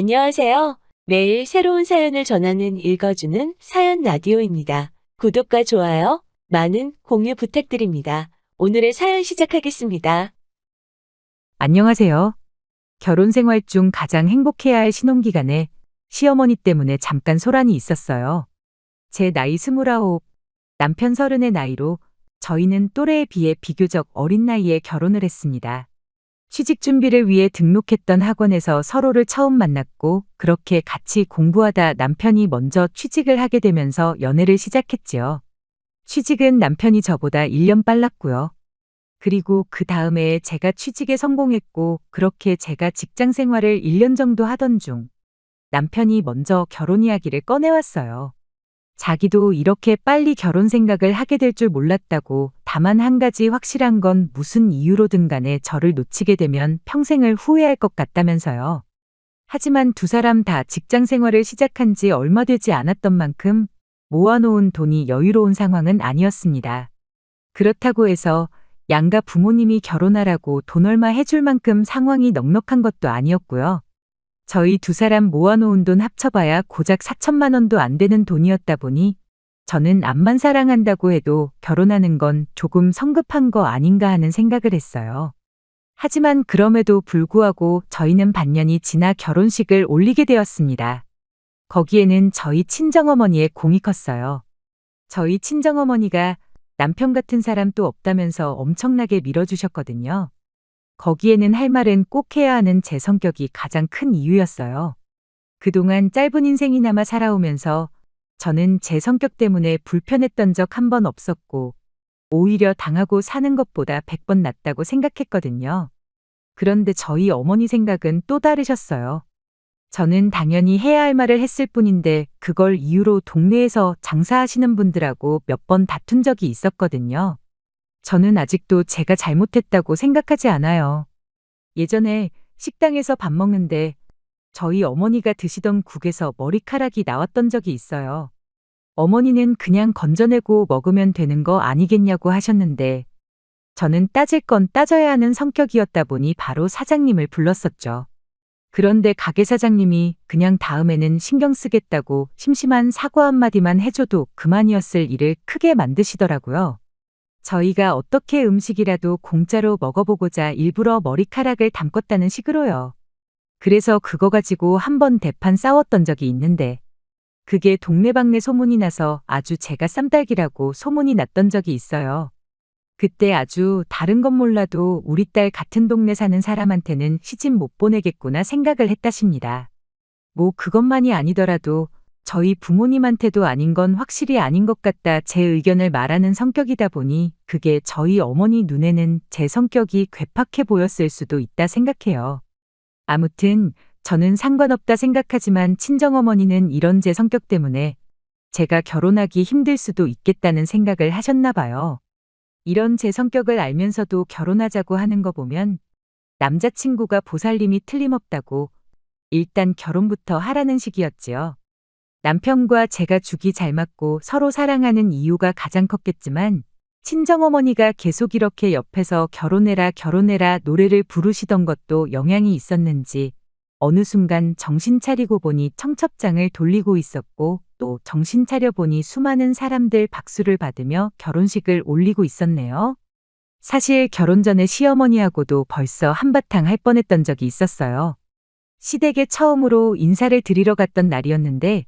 안녕하세요. 매일 새로운 사연을 전하는 읽어주는 사연 라디오입니다. 구독과 좋아요, 많은 공유 부탁드립니다. 오늘의 사연 시작하겠습니다. 안녕하세요. 결혼 생활 중 가장 행복해야 할 신혼기간에 시어머니 때문에 잠깐 소란이 있었어요. 제 나이 29, 남편 30의 나이로 저희는 또래에 비해 비교적 어린 나이에 결혼을 했습니다. 취직 준비를 위해 등록했던 학원에서 서로를 처음 만났고 그렇게 같이 공부하다 남편이 먼저 취직을 하게 되면서 연애를 시작했지요. 취직은 남편이 저보다 1년 빨랐고요. 그리고 그 다음 해에 제가 취직에 성공했고 그렇게 제가 직장 생활을 1년 정도 하던 중 남편이 먼저 결혼 이야기를 꺼내왔어요. 자기도 이렇게 빨리 결혼 생각을 하게 될 줄 몰랐다고, 다만 한 가지 확실한 건 무슨 이유로든 간에 저를 놓치게 되면 평생을 후회할 것 같다면서요. 하지만 두 사람 다 직장 생활을 시작한 지 얼마 되지 않았던 만큼 모아놓은 돈이 여유로운 상황은 아니었습니다. 그렇다고 해서 양가 부모님이 결혼하라고 돈 얼마 해줄 만큼 상황이 넉넉한 것도 아니었고요. 저희 두 사람 모아놓은 돈 합쳐봐야 고작 4천만 원도 안 되는 돈이었다 보니 저는 암만 사랑한다고 해도 결혼하는 건 조금 성급한 거 아닌가 하는 생각을 했어요. 하지만 그럼에도 불구하고 저희는 반년이 지나 결혼식을 올리게 되었습니다. 거기에는 저희 친정어머니의 공이 컸어요. 저희 친정어머니가 남편 같은 사람 또 없다면서 엄청나게 밀어주셨거든요. 거기에는 할 말은 꼭 해야 하는 제 성격이 가장 큰 이유였어요. 그동안 짧은 인생이나마 살아오면서 저는 제 성격 때문에 불편했던 적 한 번 없었고 오히려 당하고 사는 것보다 100번 낫다고 생각했거든요. 그런데 저희 어머니 생각은 또 다르셨어요. 저는 당연히 해야 할 말을 했을 뿐인데 그걸 이유로 동네에서 장사하시는 분들하고 몇 번 다툰 적이 있었거든요. 저는 아직도 제가 잘못했다고 생각하지 않아요. 예전에 식당에서 밥 먹는데 저희 어머니가 드시던 국에서 머리카락이 나왔던 적이 있어요. 어머니는 그냥 건져내고 먹으면 되는 거 아니겠냐고 하셨는데 저는 따질 건 따져야 하는 성격이었다 보니 바로 사장님을 불렀었죠. 그런데 가게 사장님이 그냥 다음에는 신경 쓰겠다고 심심한 사과 한마디만 해줘도 그만이었을 일을 크게 만드시더라고요. 저희가 어떻게 음식이라도 공짜로 먹어보고자 일부러 머리카락을 담궜다는 식으로요. 그래서 그거 가지고 한 번 대판 싸웠던 적이 있는데 그게 동네방네 소문이 나서 아주 제가 쌈딸기라고 소문이 났던 적이 있어요. 그때 아주 다른 건 몰라도 우리 딸 같은 동네 사는 사람한테는 시집 못 보내겠구나 생각을 했다십니다. 뭐 그것만이 아니더라도 저희 부모님한테도 아닌 건 확실히 아닌 것 같다 제 의견을 말하는 성격이다 보니 그게 저희 어머니 눈에는 제 성격이 괴팍해 보였을 수도 있다 생각해요. 아무튼 저는 상관없다 생각하지만 친정어머니는 이런 제 성격 때문에 제가 결혼하기 힘들 수도 있겠다는 생각을 하셨나 봐요. 이런 제 성격을 알면서도 결혼하자고 하는 거 보면 남자친구가 보살림이 틀림없다고 일단 결혼부터 하라는 식이었지요. 남편과 제가 죽이 잘 맞고 서로 사랑하는 이유가 가장 컸겠지만 친정어머니가 계속 이렇게 옆에서 결혼해라 결혼해라 노래를 부르시던 것도 영향이 있었는지 어느 순간 정신 차리고 보니 청첩장을 돌리고 있었고 또 정신 차려 보니 수많은 사람들 박수를 받으며 결혼식을 올리고 있었네요. 사실 결혼 전에 시어머니하고도 벌써 한바탕 할 뻔했던 적이 있었어요. 시댁에 처음으로 인사를 드리러 갔던 날이었는데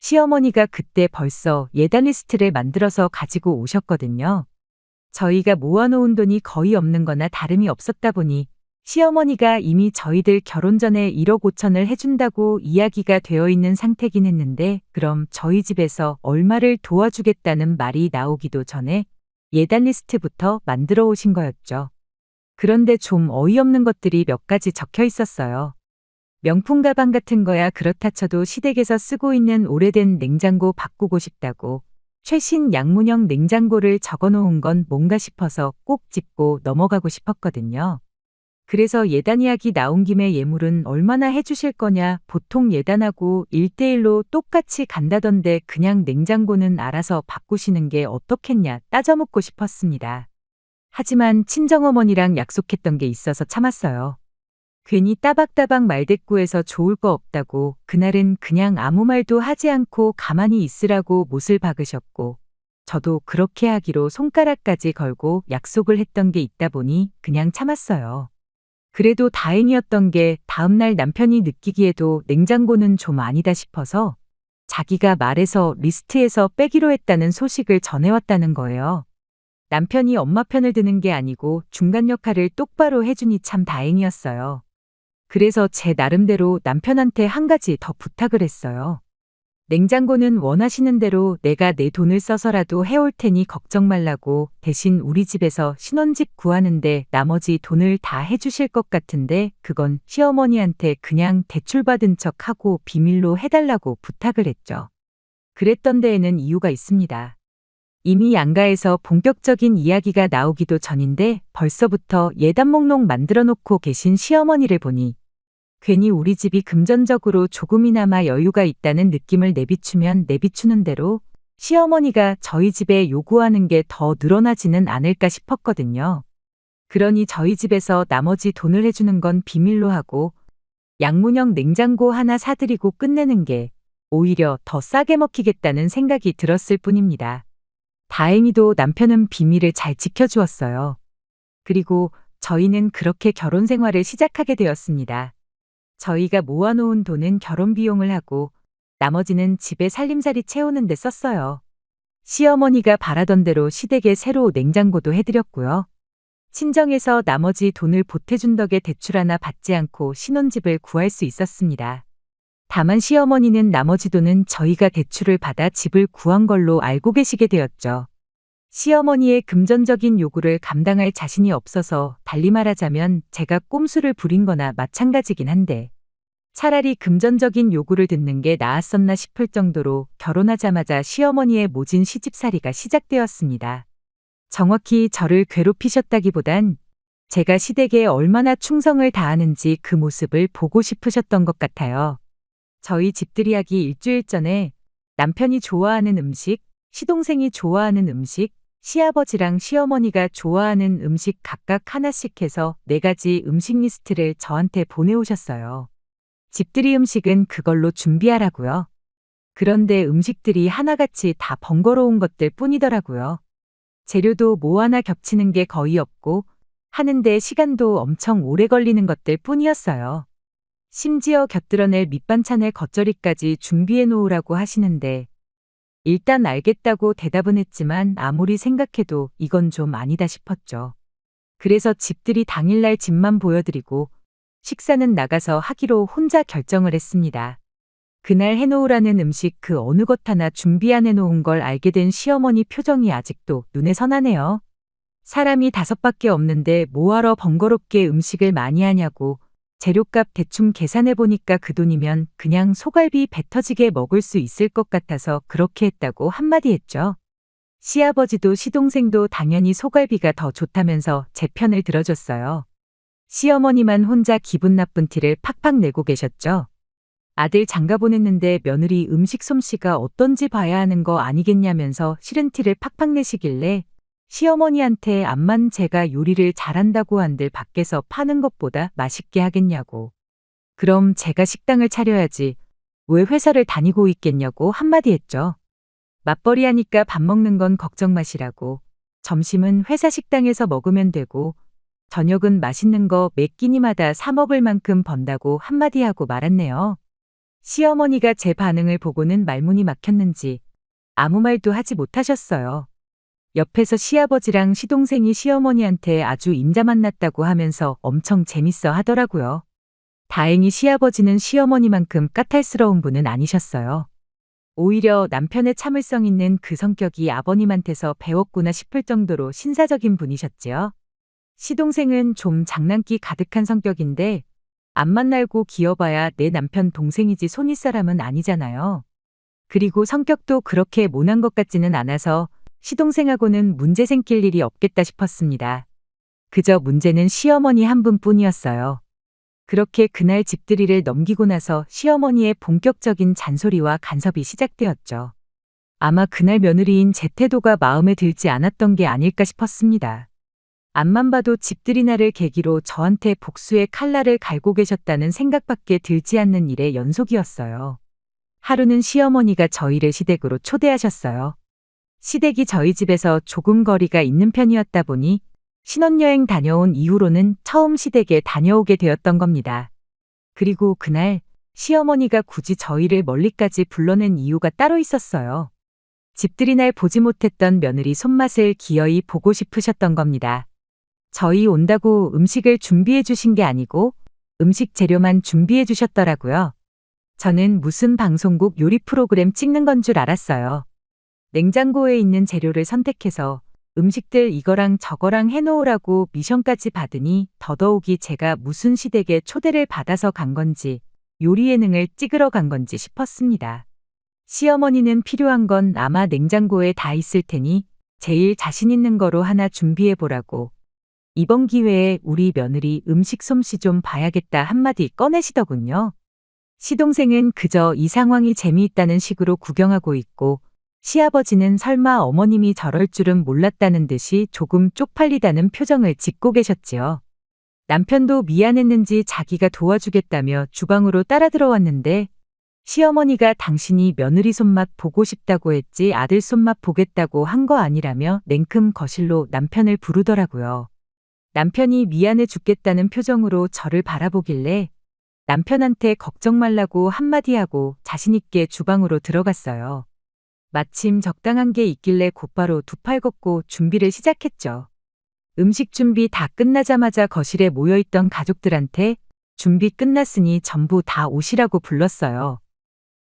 시어머니가 그때 벌써 예단 리스트를 만들어서 가지고 오셨거든요. 저희가 모아놓은 돈이 거의 없는 거나 다름이 없었다 보니 시어머니가 이미 저희들 결혼 전에 1억 5천을 해준다고 이야기가 되어 있는 상태긴 했는데 그럼 저희 집에서 얼마를 도와주겠다는 말이 나오기도 전에 예단 리스트부터 만들어 오신 거였죠. 그런데 좀 어이없는 것들이 몇 가지 적혀 있었어요. 명품 가방 같은 거야 그렇다 쳐도 시댁에서 쓰고 있는 오래된 냉장고 바꾸고 싶다고 최신 양문형 냉장고를 적어놓은 건 뭔가 싶어서 꼭 짚고 넘어가고 싶었거든요. 그래서 예단 이야기 나온 김에 예물은 얼마나 해주실 거냐 보통 예단하고 1대1로 똑같이 간다던데 그냥 냉장고는 알아서 바꾸시는 게 어떻겠냐 따져묻고 싶었습니다. 하지만 친정어머니랑 약속했던 게 있어서 참았어요. 괜히 따박따박 말대꾸해서 좋을 거 없다고 그날은 그냥 아무 말도 하지 않고 가만히 있으라고 못을 박으셨고, 저도 그렇게 하기로 손가락까지 걸고 약속을 했던 게 있다 보니 그냥 참았어요. 그래도 다행이었던 게 다음날 남편이 느끼기에도 냉장고는 좀 아니다 싶어서 자기가 말해서 리스트에서 빼기로 했다는 소식을 전해왔다는 거예요. 남편이 엄마 편을 드는 게 아니고 중간 역할을 똑바로 해주니 참 다행이었어요. 그래서 제 나름대로 남편한테 한 가지 더 부탁을 했어요. 냉장고는 원하시는 대로 내가 내 돈을 써서라도 해올 테니 걱정 말라고, 대신 우리 집에서 신혼집 구하는데 나머지 돈을 다 해주실 것 같은데 그건 시어머니한테 그냥 대출받은 척하고 비밀로 해달라고 부탁을 했죠. 그랬던 데에는 이유가 있습니다. 이미 양가에서 본격적인 이야기가 나오기도 전인데 벌써부터 예단 목록 만들어 놓고 계신 시어머니를 보니 괜히 우리 집이 금전적으로 조금이나마 여유가 있다는 느낌을 내비추면 내비추는 대로 시어머니가 저희 집에 요구하는 게 더 늘어나지는 않을까 싶었거든요. 그러니 저희 집에서 나머지 돈을 해주는 건 비밀로 하고 양문형 냉장고 하나 사드리고 끝내는 게 오히려 더 싸게 먹히겠다는 생각이 들었을 뿐입니다. 다행히도 남편은 비밀을 잘 지켜주었어요. 그리고 저희는 그렇게 결혼 생활을 시작하게 되었습니다. 저희가 모아놓은 돈은 결혼 비용을 하고 나머지는 집에 살림살이 채우는 데 썼어요. 시어머니가 바라던 대로 시댁에 새로 냉장고도 해드렸고요. 친정에서 나머지 돈을 보태준 덕에 대출 하나 받지 않고 신혼집을 구할 수 있었습니다. 다만 시어머니는 나머지 돈은 저희가 대출을 받아 집을 구한 걸로 알고 계시게 되었죠. 시어머니의 금전적인 요구를 감당할 자신이 없어서 달리 말하자면 제가 꼼수를 부린 거나 마찬가지긴 한데 차라리 금전적인 요구를 듣는 게 나았었나 싶을 정도로 결혼하자마자 시어머니의 모진 시집살이가 시작되었습니다. 정확히 저를 괴롭히셨다기보단 제가 시댁에 얼마나 충성을 다하는지 그 모습을 보고 싶으셨던 것 같아요. 저희 집들이하기 일주일 전에 남편이 좋아하는 음식, 시동생이 좋아하는 음식, 시아버지랑 시어머니가 좋아하는 음식 각각 하나씩 해서 4가지 음식 리스트를 저한테 보내오셨어요. 집들이 음식은 그걸로 준비하라고요. 그런데 음식들이 하나같이 다 번거로운 것들 뿐이더라고요. 재료도 뭐 하나 겹치는 게 거의 없고 하는데 시간도 엄청 오래 걸리는 것들 뿐이었어요. 심지어 곁들여낼 밑반찬의 겉절이까지 준비해 놓으라고 하시는데 일단 알겠다고 대답은 했지만 아무리 생각해도 이건 좀 아니다 싶었죠. 그래서 집들이 당일날 집만 보여드리고 식사는 나가서 하기로 혼자 결정을 했습니다. 그날 해놓으라는 음식 그 어느 것 하나 준비 안 해놓은 걸 알게 된 시어머니 표정이 아직도 눈에 선하네요. 사람이 5밖에 없는데 뭐하러 번거롭게 음식을 많이 하냐고, 재료값 대충 계산해보니까 그 돈이면 그냥 소갈비 배 터지게 먹을 수 있을 것 같아서 그렇게 했다고 한마디 했죠. 시아버지도 시동생도 당연히 소갈비가 더 좋다면서 제 편을 들어줬어요. 시어머니만 혼자 기분 나쁜 티를 팍팍 내고 계셨죠. 아들 장가 보냈는데 며느리 음식 솜씨가 어떤지 봐야 하는 거 아니겠냐면서 싫은 티를 팍팍 내시길래 시어머니한테 암만 제가 요리를 잘한다고 한들 밖에서 파는 것보다 맛있게 하겠냐고. 그럼 제가 식당을 차려야지 왜 회사를 다니고 있겠냐고 한마디 했죠. 맞벌이 하니까 밥 먹는 건 걱정 마시라고. 점심은 회사 식당에서 먹으면 되고 저녁은 맛있는 거 몇 끼니마다 사 먹을 만큼 번다고 한마디 하고 말았네요. 시어머니가 제 반응을 보고는 말문이 막혔는지 아무 말도 하지 못하셨어요. 옆에서 시아버지랑 시동생이 시어머니한테 아주 임자 만났다고 하면서 엄청 재밌어 하더라고요. 다행히 시아버지는 시어머니만큼 까탈스러운 분은 아니셨어요. 오히려 남편의 참을성 있는 그 성격이 아버님한테서 배웠구나 싶을 정도로 신사적인 분이셨지요. 시동생은 좀 장난기 가득한 성격인데 앞만 날고 기어봐야 내 남편 동생이지 손윗사람은 아니잖아요. 그리고 성격도 그렇게 모난 것 같지는 않아서 시동생하고는 문제 생길 일이 없겠다 싶었습니다. 그저 문제는 시어머니 한 분뿐이었어요. 그렇게 그날 집들이를 넘기고 나서 시어머니의 본격적인 잔소리와 간섭이 시작되었죠. 아마 그날 며느리인 제 태도가 마음에 들지 않았던 게 아닐까 싶었습니다. 앞만 봐도 집들이 날을 계기로 저한테 복수의 칼날을 갈고 계셨다는 생각밖에 들지 않는 일의 연속이었어요. 하루는 시어머니가 저희를 시댁으로 초대하셨어요. 시댁이 저희 집에서 조금 거리가 있는 편이었다 보니 신혼여행 다녀온 이후로는 처음 시댁에 다녀오게 되었던 겁니다. 그리고 그날 시어머니가 굳이 저희를 멀리까지 불러낸 이유가 따로 있었어요. 집들이 날 보지 못했던 며느리 손맛을 기어이 보고 싶으셨던 겁니다. 저희 온다고 음식을 준비해 주신 게 아니고 음식 재료만 준비해 주셨더라고요. 저는 무슨 방송국 요리 프로그램 찍는 건 줄 알았어요. 냉장고에 있는 재료를 선택해서 음식들 이거랑 저거랑 해놓으라고 미션까지 받으니 더더욱이 제가 무슨 시댁에 초대를 받아서 간 건지 요리 예능을 찍으러 간 건지 싶었습니다. 시어머니는 필요한 건 아마 냉장고에 다 있을 테니 제일 자신 있는 거로 하나 준비해 보라고 이번 기회에 우리 며느리 음식 솜씨 좀 봐야겠다 한마디 꺼내시더군요. 시동생은 그저 이 상황이 재미있다는 식으로 구경하고 있고 시아버지는 설마 어머님이 저럴 줄은 몰랐다는 듯이 조금 쪽팔리다는 표정을 짓고 계셨지요. 남편도 미안했는지 자기가 도와주겠다며 주방으로 따라 들어왔는데 시어머니가 당신이 며느리 손맛 보고 싶다고 했지 아들 손맛 보겠다고 한 거 아니라며 냉큼 거실로 남편을 부르더라고요. 남편이 미안해 죽겠다는 표정으로 저를 바라보길래 남편한테 걱정 말라고 한마디 하고 자신있게 주방으로 들어갔어요. 마침 적당한 게 있길래 곧바로 두 팔 걷고 준비를 시작했죠. 음식 준비 다 끝나자마자 거실에 모여있던 가족들한테 준비 끝났으니 전부 다 오시라고 불렀어요.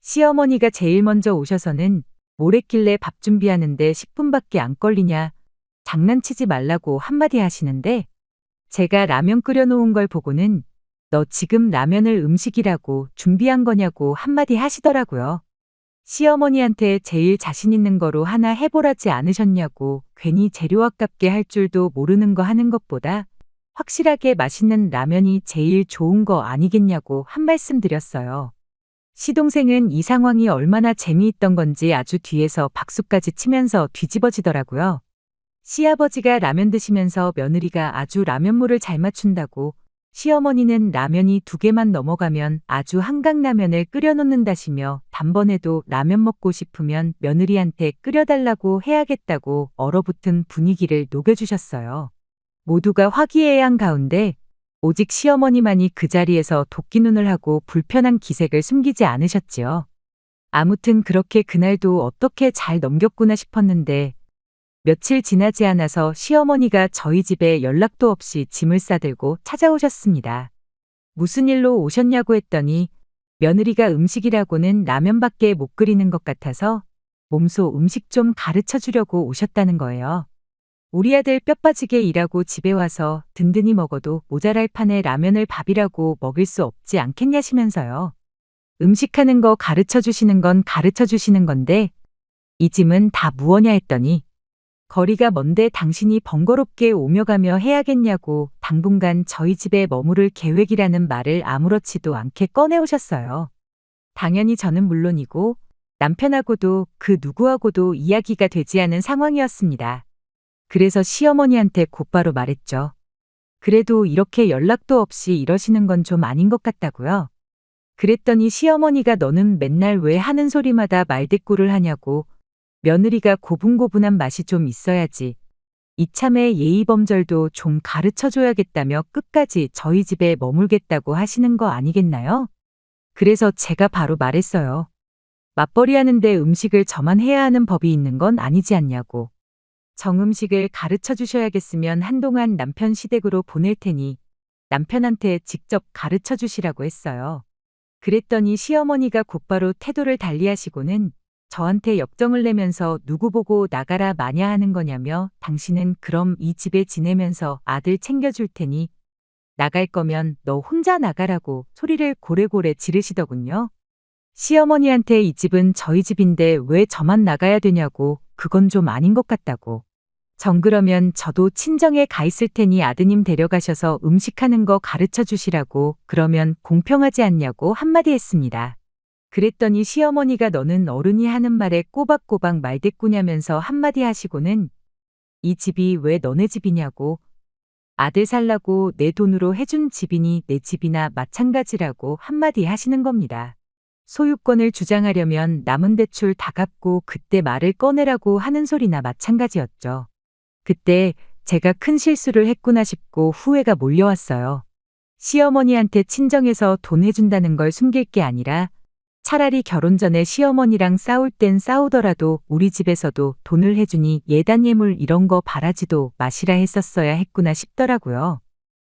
시어머니가 제일 먼저 오셔서는 뭘 했길래 밥 준비하는데 10분밖에 안 걸리냐 장난치지 말라고 한마디 하시는데 제가 라면 끓여놓은 걸 보고는 너 지금 라면을 음식이라고 준비한 거냐고 한마디 하시더라고요. 시어머니한테 제일 자신 있는 거로 하나 해보라지 않으셨냐고 괜히 재료 아깝게 할 줄도 모르는 거 하는 것보다 확실하게 맛있는 라면이 제일 좋은 거 아니겠냐고 한 말씀 드렸어요. 시동생은 이 상황이 얼마나 재미있던 건지 아주 뒤에서 박수까지 치면서 뒤집어지더라고요. 시아버지가 라면 드시면서 며느리가 아주 라면물을 잘 맞춘다고 시어머니는 라면이 2개만 넘어가면 아주 한강라면을 끓여놓는다시며 단번에도 라면 먹고 싶으면 며느리한테 끓여달라고 해야겠다고 얼어붙은 분위기를 녹여주셨어요. 모두가 화기애애한 가운데 오직 시어머니만이 그 자리에서 도끼눈을 하고 불편한 기색을 숨기지 않으셨지요. 아무튼 그렇게 그날도 어떻게 잘 넘겼구나 싶었는데 며칠 지나지 않아서 시어머니가 저희 집에 연락도 없이 짐을 싸들고 찾아오셨습니다. 무슨 일로 오셨냐고 했더니 며느리가 음식이라고는 라면밖에 못 끓이는 것 같아서 몸소 음식 좀 가르쳐 주려고 오셨다는 거예요. 우리 아들 뼈 빠지게 일하고 집에 와서 든든히 먹어도 모자랄 판에 라면을 밥이라고 먹일 수 없지 않겠냐시면서요. 음식하는 거 가르쳐 주시는 건 가르쳐 주시는 건데 이 짐은 다 무엇냐 했더니 거리가 먼데 당신이 번거롭게 오며 가며 해야겠냐고 당분간 저희 집에 머무를 계획이라는 말을 아무렇지도 않게 꺼내오셨어요. 당연히 저는 물론이고 남편하고도 그 누구하고도 이야기가 되지 않은 상황이었습니다. 그래서 시어머니한테 곧바로 말했죠. 그래도 이렇게 연락도 없이 이러시는 건 좀 아닌 것 같다고요. 그랬더니 시어머니가 너는 맨날 왜 하는 소리마다 말대꾸를 하냐고 며느리가 고분고분한 맛이 좀 있어야지. 이참에 예의범절도 좀 가르쳐줘야겠다며 끝까지 저희 집에 머물겠다고 하시는 거 아니겠나요? 그래서 제가 바로 말했어요. 맞벌이 하는데 음식을 저만 해야 하는 법이 있는 건 아니지 않냐고. 정음식을 가르쳐 주셔야겠으면 한동안 남편 시댁으로 보낼 테니 남편한테 직접 가르쳐 주시라고 했어요. 그랬더니 시어머니가 곧바로 태도를 달리하시고는 저한테 역정을 내면서 누구 보고 나가라 마냐 하는 거냐며 당신은 그럼 이 집에 지내면서 아들 챙겨줄 테니 나갈 거면 너 혼자 나가라고 소리를 고래고래 지르시더군요. 시어머니한테 이 집은 저희 집인데 왜 저만 나가야 되냐고 그건 좀 아닌 것 같다고. 정 그러면 저도 친정에 가 있을 테니 아드님 데려가셔서 음식하는 거 가르쳐 주시라고 그러면 공평하지 않냐고 한마디 했습니다. 그랬더니 시어머니가 너는 어른이 하는 말에 꼬박꼬박 말대꾸냐면서 한마디 하시고는 이 집이 왜 너네 집이냐고 아들 살라고 내 돈으로 해준 집이니 내 집이나 마찬가지라고 한마디 하시는 겁니다. 소유권을 주장하려면 남은 대출 다 갚고 그때 말을 꺼내라고 하는 소리나 마찬가지였죠. 그때 제가 큰 실수를 했구나 싶고 후회가 몰려왔어요. 시어머니한테 친정에서 돈 해준다는 걸 숨길 게 아니라 차라리 결혼 전에 시어머니랑 싸울 땐 싸우더라도 우리 집에서도 돈을 해주니 예단 예물 이런 거 바라지도 마시라 했었어야 했구나 싶더라고요.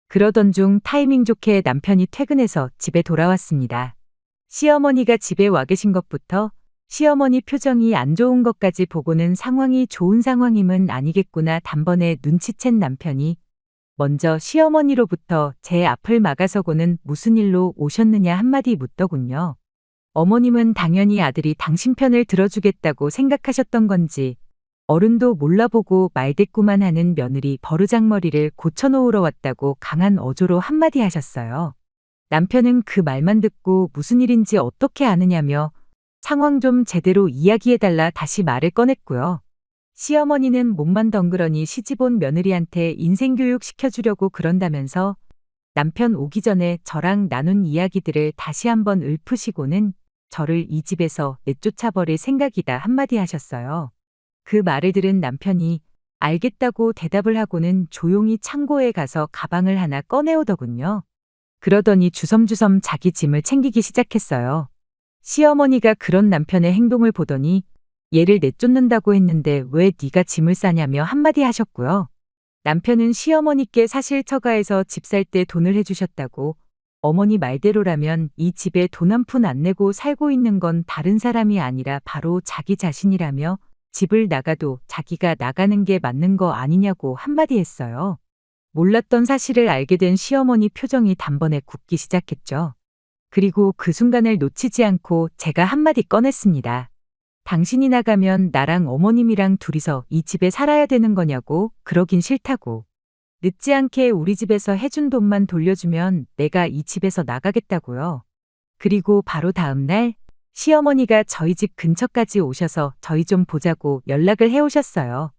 그러던 중 타이밍 좋게 남편이 퇴근해서 집에 돌아왔습니다. 시어머니가 집에 와 계신 것부터 시어머니 표정이 안 좋은 것까지 보고는 상황이 좋은 상황임은 아니겠구나 단번에 눈치챈 남편이 먼저 시어머니로부터 제 앞을 막아서고는 무슨 일로 오셨느냐 한마디 묻더군요. 어머님은 당연히 아들이 당신 편을 들어주겠다고 생각하셨던 건지 어른도 몰라보고 말대꾸만 하는 며느리 버르장머리를 고쳐놓으러 왔다고 강한 어조로 한마디 하셨어요. 남편은 그 말만 듣고 무슨 일인지 어떻게 아느냐며 상황 좀 제대로 이야기해달라 다시 말을 꺼냈고요. 시어머니는 몸만 덩그러니 시집 온 며느리한테 인생교육 시켜주려고 그런다면서 남편 오기 전에 저랑 나눈 이야기들을 다시 한번 읊으시고는 저를 이 집에서 내쫓아버릴 생각이다 한마디 하셨어요. 그 말을 들은 남편이 알겠다고 대답을 하고는 조용히 창고에 가서 가방을 하나 꺼내오더군요. 그러더니 주섬주섬 자기 짐을 챙기기 시작했어요. 시어머니가 그런 남편의 행동을 보더니 얘를 내쫓는다고 했는데 왜 네가 짐을 싸냐며 한마디 하셨고요. 남편은 시어머니께 사실 처가에서 집 살 때 돈을 해주셨다고 어머니 말대로라면 이 집에 돈 한 푼 안 내고 살고 있는 건 다른 사람이 아니라 바로 자기 자신이라며 집을 나가도 자기가 나가는 게 맞는 거 아니냐고 한마디 했어요. 몰랐던 사실을 알게 된 시어머니 표정이 단번에 굳기 시작했죠. 그리고 그 순간을 놓치지 않고 제가 한마디 꺼냈습니다. 당신이 나가면 나랑 어머님이랑 둘이서 이 집에 살아야 되는 거냐고 그러긴 싫다고. 늦지 않게 우리 집에서 해준 돈만 돌려주면 내가 이 집에서 나가겠다고요. 그리고 바로 다음 날 시어머니가 저희 집 근처까지 오셔서 저희 좀 보자고 연락을 해오셨어요.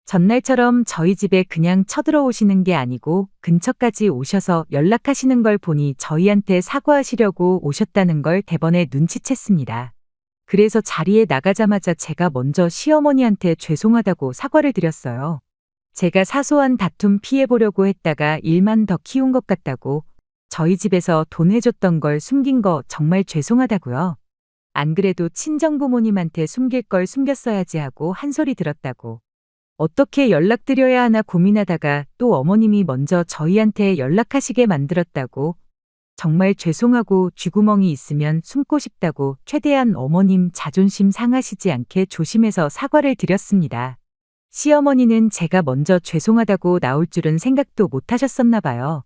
전날처럼 저희 집에 그냥 쳐들어오시는 게 아니고 근처까지 오셔서 연락하시는 걸 보니 저희한테 사과하시려고 오셨다는 걸 대번에 눈치챘습니다. 그래서 자리에 나가자마자 제가 먼저 시어머니한테 죄송하다고 사과를 드렸어요. 제가 사소한 다툼 피해보려고 했다가 일만 더 키운 것 같다고 저희 집에서 돈 해줬던 걸 숨긴 거 정말 죄송하다고요. 안 그래도 친정부모님한테 숨길 걸 숨겼어야지 하고 한 소리 들었다고. 어떻게 연락드려야 하나 고민하다가 또 어머님이 먼저 저희한테 연락하시게 만들었다고. 정말 죄송하고 쥐구멍이 있으면 숨고 싶다고 최대한 어머님 자존심 상하시지 않게 조심해서 사과를 드렸습니다. 시어머니는 제가 먼저 죄송하다고 나올 줄은 생각도 못 하셨었나 봐요.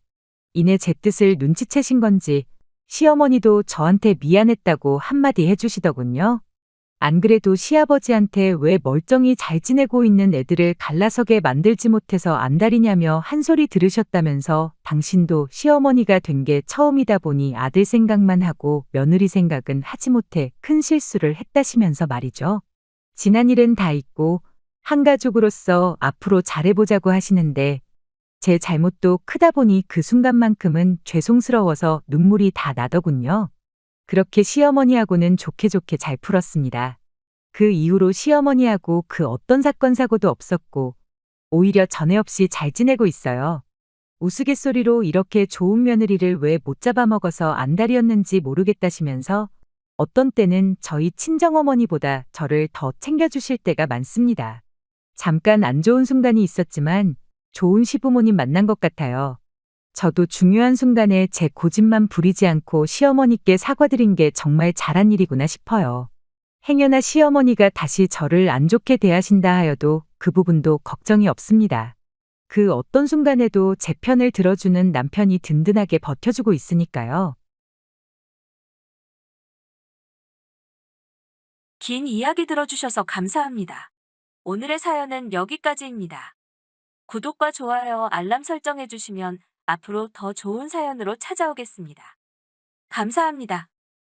이내 제 뜻을 눈치채신 건지 시어머니도 저한테 미안했다고 한마디 해주시더군요. 안 그래도 시아버지한테 왜 멀쩡히 잘 지내고 있는 애들을 갈라서게 만들지 못해서 안달이냐며 한 소리 들으셨다면서 당신도 시어머니가 된 게 처음이다 보니 아들 생각만 하고 며느리 생각은 하지 못해 큰 실수를 했다시면서 말이죠. 지난 일은 다 잊고 한 가족으로서 앞으로 잘해보자고 하시는데 제 잘못도 크다 보니 그 순간만큼은 죄송스러워서 눈물이 다 나더군요. 그렇게 시어머니하고는 좋게 좋게 잘 풀었습니다. 그 이후로 시어머니하고 그 어떤 사건 사고도 없었고 오히려 전에 없이 잘 지내고 있어요. 우스갯소리로 이렇게 좋은 며느리를 왜 못 잡아먹어서 안달이었는지 모르겠다시면서 어떤 때는 저희 친정어머니보다 저를 더 챙겨주실 때가 많습니다. 잠깐 안 좋은 순간이 있었지만 좋은 시부모님 만난 것 같아요. 저도 중요한 순간에 제 고집만 부리지 않고 시어머니께 사과드린 게 정말 잘한 일이구나 싶어요. 행여나 시어머니가 다시 저를 안 좋게 대하신다 하여도 그 부분도 걱정이 없습니다. 그 어떤 순간에도 제 편을 들어주는 남편이 든든하게 버텨주고 있으니까요. 긴 이야기 들어주셔서 감사합니다. 오늘의 사연은 여기까지입니다. 구독과 좋아요, 알람 설정해주시면 앞으로 더 좋은 사연으로 찾아오겠습니다. 감사합니다.